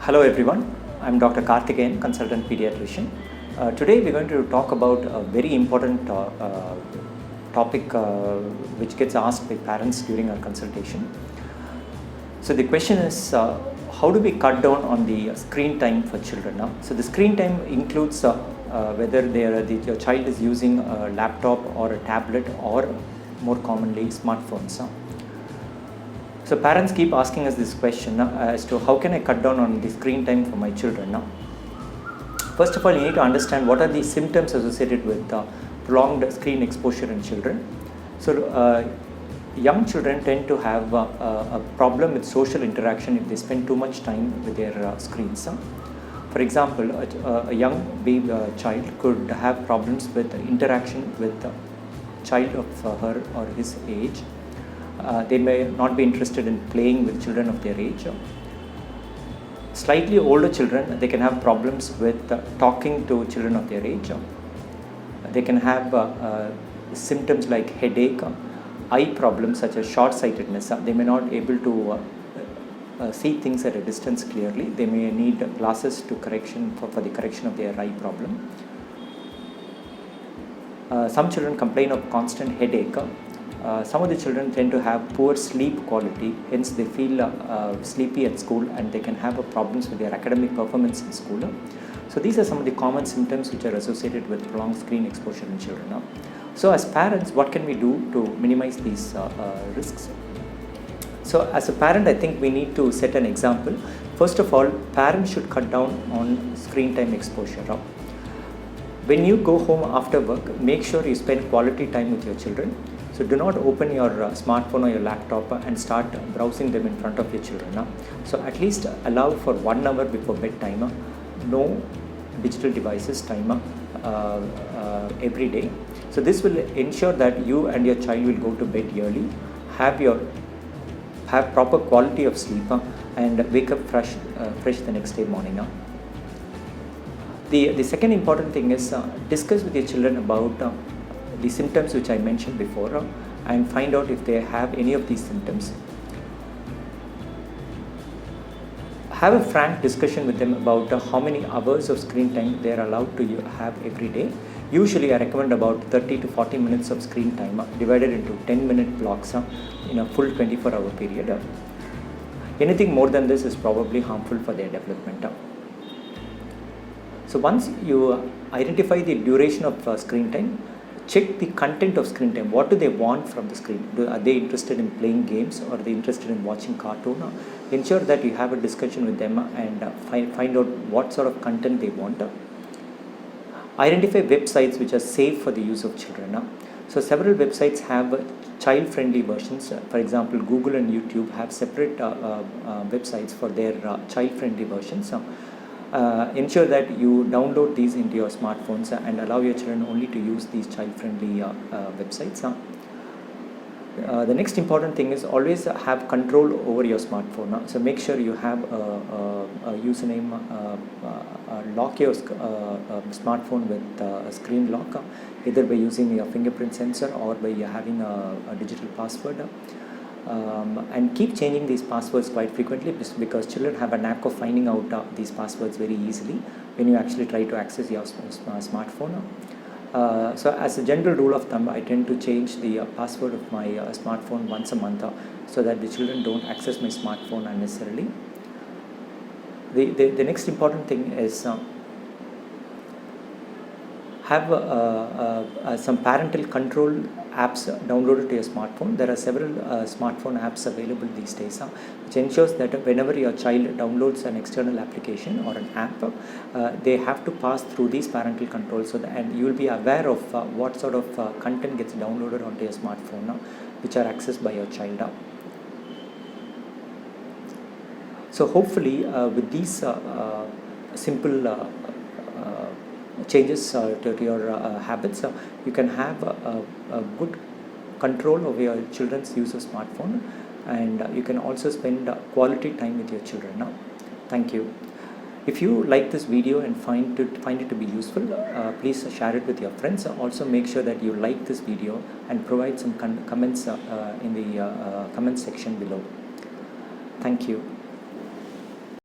Hello everyone, I'm Dr. Karthikeyan, consultant pediatrician. Today we're going to talk about a very important topic which gets asked by parents during our consultation. So the question is, how do we cut down on the screen time for children now? So the screen time includes whether your child is using a laptop or a tablet or more commonly smartphones. So parents keep asking us this question as to how can I cut down on the screen time for my children now. First of all, you need to understand what are the symptoms associated with prolonged screen exposure in children. So young children tend to have a problem with social interaction if they spend too much time with their screens. For example, a young baby child could have problems with interaction with a child of her or his age. They may not be interested in playing with children of their age. Slightly older children, they can have problems with talking to children of their age. They can have symptoms like headache, eye problems such as short-sightedness. They may not be able to see things at a distance clearly. They may need glasses to for the correction of their eye problem. Some children complain of constant headache. Some of the children tend to have poor sleep quality, hence they feel sleepy at school and they can have problems with their academic performance in school. So these are some of the common symptoms which are associated with prolonged screen exposure in children. So as parents, what can we do to minimize these risks? So as a parent, I think we need to set an example. First of all, parents should cut down on screen time exposure. When you go home after work, make sure you spend quality time with your children. So do not open your smartphone or your laptop and start browsing them in front of your children. So at least allow for 1 hour before bedtime, no digital devices time every day. So this will ensure that you and your child will go to bed early, have proper quality of sleep and wake up fresh the next day morning. The second important thing is discuss with your children about the symptoms which I mentioned before and find out if they have any of these symptoms. Have a frank discussion with them about how many hours of screen time they are allowed to have every day. Usually I recommend about 30 to 40 minutes of screen time divided into 10-minute blocks in a full 24-hour period. Anything more than this is probably harmful for their development. So once you identify the duration of screen time, check the content of screen time. What do they want from the screen? Are they interested in playing games or are they interested in watching cartoon? Ensure that you have a discussion with them and find out what sort of content they want. Identify websites which are safe for the use of children. So several websites have child-friendly versions. For example, Google and YouTube have separate websites for their child-friendly versions. Ensure that you download these into your smartphones and allow your children only to use these child-friendly websites. The next important thing is always have control over your smartphone. So make sure you have a username, lock your smartphone with a screen lock, either by using your fingerprint sensor or by having a digital password. And keep changing these passwords quite frequently because children have a knack of finding out these passwords very easily when you actually try to access your smartphone. So as a general rule of thumb, I tend to change the password of my smartphone once a month so that the children don't access my smartphone unnecessarily. The next important thing is have some parental control apps downloaded to your smartphone. There are several smartphone apps available these days, which ensures that whenever your child downloads an external application or an app, they have to pass through these parental controls, and you will be aware of what sort of content gets downloaded onto your smartphone, which are accessed by your child. So hopefully with these simple changes to your habits, you can have a good control over your children's use of smartphone, and you can also spend quality time with your children now. Thank you. If you like this video and find it to be useful, please share it with your friends. Also make sure that you like this video and provide some comments in the comment section below. Thank you.